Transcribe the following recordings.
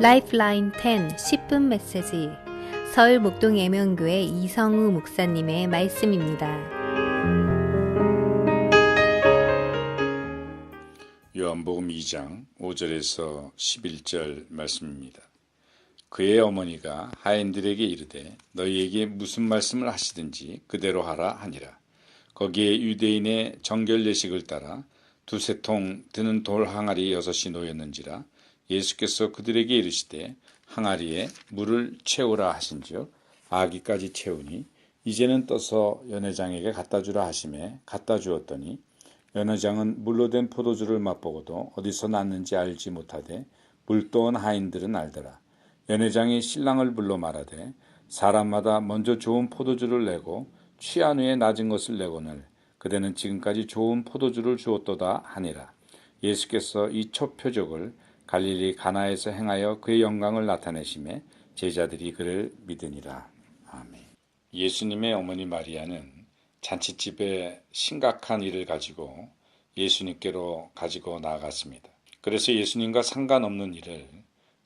라이프라인 10 10분 메시지 서울 목동 예명교회 이성우 목사님의 말씀입니다. 요한복음 2장 5절에서 11절 말씀입니다. 그의 어머니가 하인들에게 이르되 너희에게 무슨 말씀을 하시든지 그대로 하라 하니라. 거기에 유대인의 정결 예식을 따라 두세 통 드는 돌 항아리 6이 놓였는지라. 예수께서 그들에게 이르시되 항아리에 물을 채우라 하신즉 아기까지 채우니 이제는 떠서 연회장에게 갖다 주라 하시매 갖다 주었더니 연회장은 물로 된 포도주를 맛보고도 어디서 났는지 알지 못하되 물떠온 하인들은 알더라. 연회장이 신랑을 불러 말하되 사람마다 먼저 좋은 포도주를 내고 취한 후에 낮은 것을 내거늘 그대는 지금까지 좋은 포도주를 주었도다 하니라. 예수께서 이 첫 표적을 갈릴리 가나에서 행하여 그의 영광을 나타내심에 제자들이 그를 믿으니라. 아멘. 예수님의 어머니 마리아는 잔치집에 심각한 일을 가지고 예수님께로 가지고 나아갔습니다. 그래서 예수님과 상관없는 일을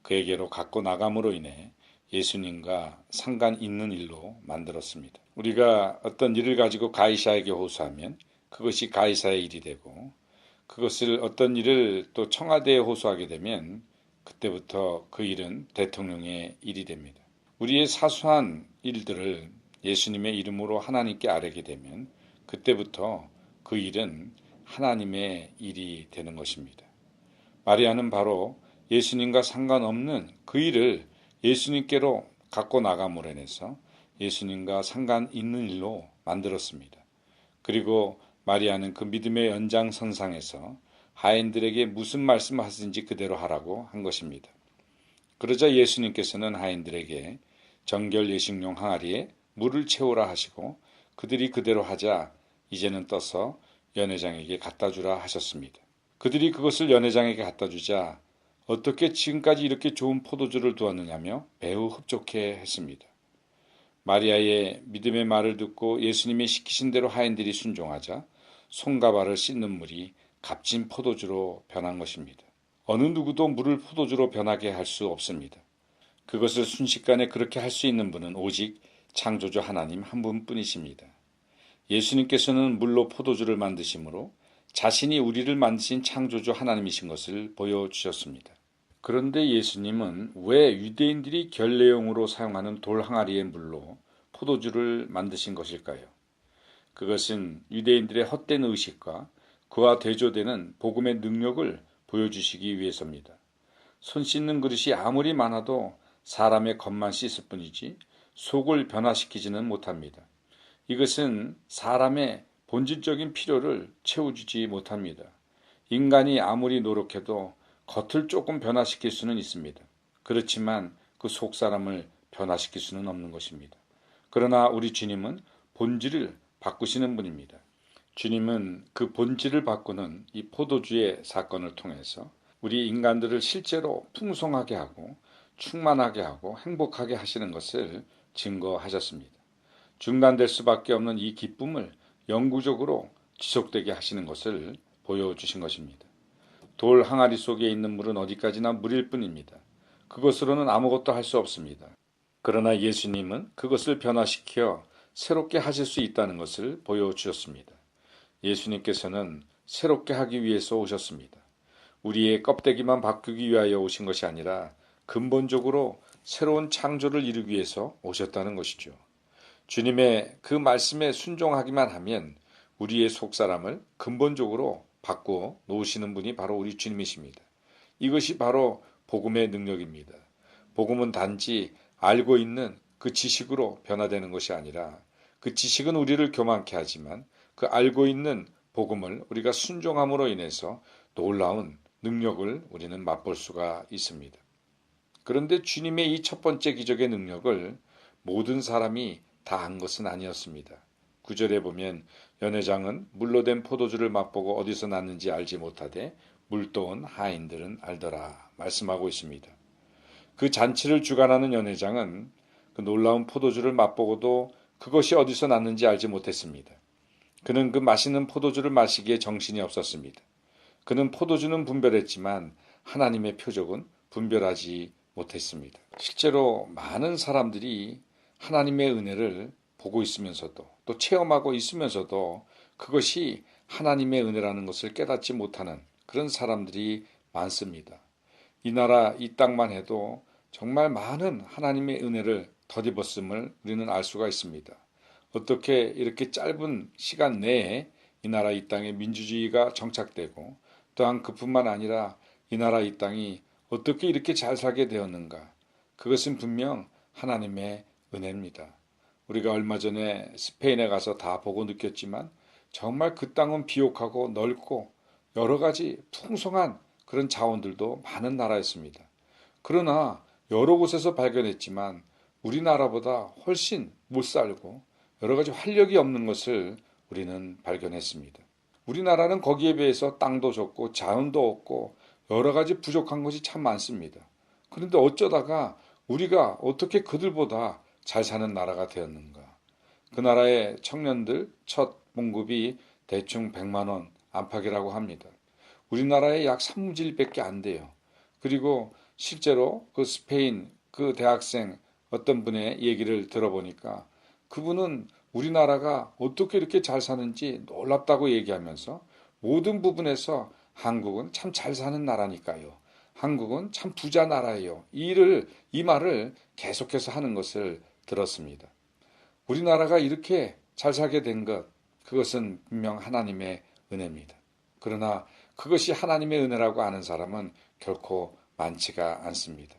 그에게로 갖고 나감으로 인해 예수님과 상관 있는 일로 만들었습니다. 우리가 어떤 일을 가지고 가이사에게 호소하면 그것이 가이사의 일이 되고 그것을 어떤 일을 또 청와대에 호소하게 되면 그때부터 그 일은 대통령의 일이 됩니다. 우리의 사소한 일들을 예수님의 이름으로 하나님께 아뢰게 되면 그때부터 그 일은 하나님의 일이 되는 것입니다. 마리아는 바로 예수님과 상관없는 그 일을 예수님께로 갖고 나감으로 인해서 예수님과 상관 있는 일로 만들었습니다. 그리고 마리아는 그 믿음의 연장선상에서 하인들에게 무슨 말씀하시든지 그대로 하라고 한 것입니다. 그러자 예수님께서는 하인들에게 정결 예식용 항아리에 물을 채우라 하시고 그들이 그대로 하자 이제는 떠서 연회장에게 갖다 주라 하셨습니다. 그들이 그것을 연회장에게 갖다 주자 어떻게 지금까지 이렇게 좋은 포도주를 두었느냐며 매우 흡족해 했습니다. 마리아의 믿음의 말을 듣고 예수님이 시키신 대로 하인들이 순종하자 손과 발을 씻는 물이 값진 포도주로 변한 것입니다. 어느 누구도 물을 포도주로 변하게 할 수 없습니다. 그것을 순식간에 그렇게 할 수 있는 분은 오직 창조주 하나님 한 분뿐이십니다. 예수님께서는 물로 포도주를 만드심으로 자신이 우리를 만드신 창조주 하나님이신 것을 보여주셨습니다. 그런데 예수님은 왜 유대인들이 결례용으로 사용하는 돌 항아리의 물로 포도주를 만드신 것일까요? 그것은 유대인들의 헛된 의식과 그와 대조되는 복음의 능력을 보여주시기 위해서입니다. 손 씻는 그릇이 아무리 많아도 사람의 겉만 씻을 뿐이지 속을 변화시키지는 못합니다. 이것은 사람의 본질적인 필요를 채워주지 못합니다. 인간이 아무리 노력해도 겉을 조금 변화시킬 수는 있습니다. 그렇지만 그 속 사람을 변화시킬 수는 없는 것입니다. 그러나 우리 주님은 본질을 바꾸시는 분입니다. 주님은 그 본질을 바꾸는 이 포도주의 사건을 통해서 우리 인간들을 실제로 풍성하게 하고 충만하게 하고 행복하게 하시는 것을 증거하셨습니다. 중단될 수밖에 없는 이 기쁨을 영구적으로 지속되게 하시는 것을 보여주신 것입니다. 돌 항아리 속에 있는 물은 어디까지나 물일 뿐입니다. 그것으로는 아무것도 할 수 없습니다. 그러나 예수님은 그것을 변화시켜 새롭게 하실 수 있다는 것을 보여주셨습니다. 예수님께서는 새롭게 하기 위해서 오셨습니다. 우리의 껍데기만 바꾸기 위하여 오신 것이 아니라 근본적으로 새로운 창조를 이루기 위해서 오셨다는 것이죠. 주님의 그 말씀에 순종하기만 하면 우리의 속사람을 근본적으로 바꾸어 놓으시는 분이 바로 우리 주님이십니다. 이것이 바로 복음의 능력입니다. 복음은 단지 알고 있는 그 지식으로 변화되는 것이 아니라 그 지식은 우리를 교만케 하지만 그 알고 있는 복음을 우리가 순종함으로 인해서 놀라운 능력을 우리는 맛볼 수가 있습니다. 그런데 주님의 이 첫 번째 기적의 능력을 모든 사람이 다 한 것은 아니었습니다. 9절에 보면 연회장은 물로 된 포도주를 맛보고 어디서 났는지 알지 못하되 물떠온 하인들은 알더라 말씀하고 있습니다. 그 잔치를 주관하는 연회장은 그 놀라운 포도주를 맛보고도 그것이 어디서 났는지 알지 못했습니다. 그는 그 맛있는 포도주를 마시기에 정신이 없었습니다. 그는 포도주는 분별했지만 하나님의 표적은 분별하지 못했습니다. 실제로 많은 사람들이 하나님의 은혜를 보고 있으면서도 또 체험하고 있으면서도 그것이 하나님의 은혜라는 것을 깨닫지 못하는 그런 사람들이 많습니다. 이 나라 이 땅만 해도 정말 많은 하나님의 은혜를 덧입었음을 우리는 알 수가 있습니다. 어떻게 이렇게 짧은 시간 내에 이 나라 이 땅에 민주주의가 정착되고 또한 그뿐만 아니라 이 나라 이 땅이 어떻게 이렇게 잘 살게 되었는가? 그것은 분명 하나님의 은혜입니다. 우리가 얼마 전에 스페인에 가서 다 보고 느꼈지만 정말 그 땅은 비옥하고 넓고 여러 가지 풍성한 그런 자원들도 많은 나라였습니다. 그러나 여러 곳에서 발견했지만 우리나라보다 훨씬 못 살고 여러 가지 활력이 없는 것을 우리는 발견했습니다. 우리나라는 거기에 비해서 땅도 적고 자원도 없고 여러 가지 부족한 것이 참 많습니다. 그런데 어쩌다가 우리가 어떻게 그들보다 잘 사는 나라가 되었는가? 그 나라의 청년들 첫 봉급이 대충 100만 원 안팎이라고 합니다. 우리나라의 약 3분의 1밖에 안 돼요. 그리고 실제로 그 스페인 그 대학생 어떤 분의 얘기를 들어보니까 그분은 우리나라가 어떻게 이렇게 잘 사는지 놀랍다고 얘기하면서 모든 부분에서 한국은 참 잘 사는 나라니까요. 한국은 참 부자 나라예요. 이 말을 계속해서 하는 것을 들었습니다. 우리나라가 이렇게 잘 살게 된 것, 그것은 분명 하나님의 은혜입니다. 그러나 그것이 하나님의 은혜라고 아는 사람은 결코 많지가 않습니다.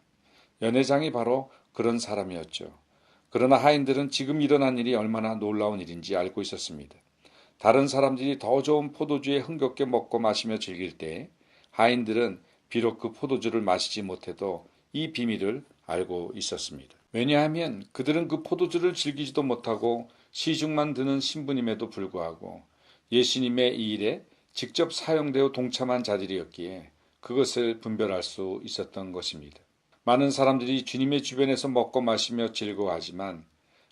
연회장이 바로 그런 사람이었죠. 그러나 하인들은 지금 일어난 일이 얼마나 놀라운 일인지 알고 있었습니다. 다른 사람들이 더 좋은 포도주에 흥겹게 먹고 마시며 즐길 때 하인들은 비록 그 포도주를 마시지 못해도 이 비밀을 알고 있었습니다. 왜냐하면 그들은 그 포도주를 즐기지도 못하고 시중만 드는 신부님에도 불구하고 예수님의 이 일에 직접 사용되어 동참한 자들이었기에 그것을 분별할 수 있었던 것입니다. 많은 사람들이 주님의 주변에서 먹고 마시며 즐거워하지만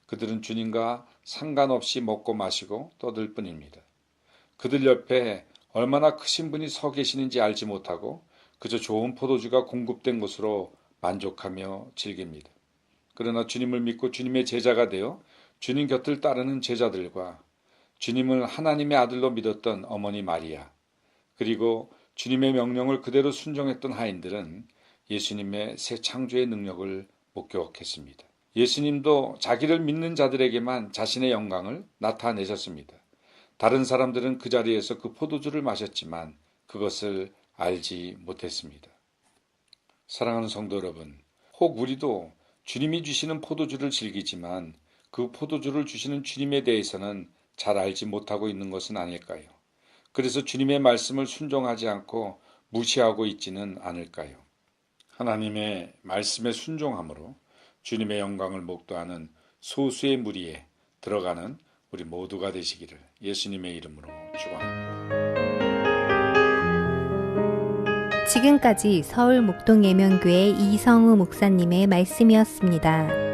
그들은 주님과 상관없이 먹고 마시고 떠들 뿐입니다. 그들 옆에 얼마나 크신 분이 서 계시는지 알지 못하고 그저 좋은 포도주가 공급된 것으로 만족하며 즐깁니다. 그러나 주님을 믿고 주님의 제자가 되어 주님 곁을 따르는 제자들과 주님을 하나님의 아들로 믿었던 어머니 마리아, 그리고 주님의 명령을 그대로 순종했던 하인들은 예수님의 새 창조의 능력을 목격했습니다. 예수님도 자기를 믿는 자들에게만 자신의 영광을 나타내셨습니다. 다른 사람들은 그 자리에서 그 포도주를 마셨지만 그것을 알지 못했습니다. 사랑하는 성도 여러분, 혹 우리도 주님이 주시는 포도주를 즐기지만 그 포도주를 주시는 주님에 대해서는 잘 알지 못하고 있는 것은 아닐까요? 그래서 주님의 말씀을 순종하지 않고 무시하고 있지는 않을까요? 하나님의 말씀에 순종함으로 주님의 영광을 목도하는 소수의 무리에 들어가는 우리 모두가 되시기를 예수님의 이름으로 축원합니다. 지금까지 서울 목동 예명교회 이성우 목사님의 말씀이었습니다.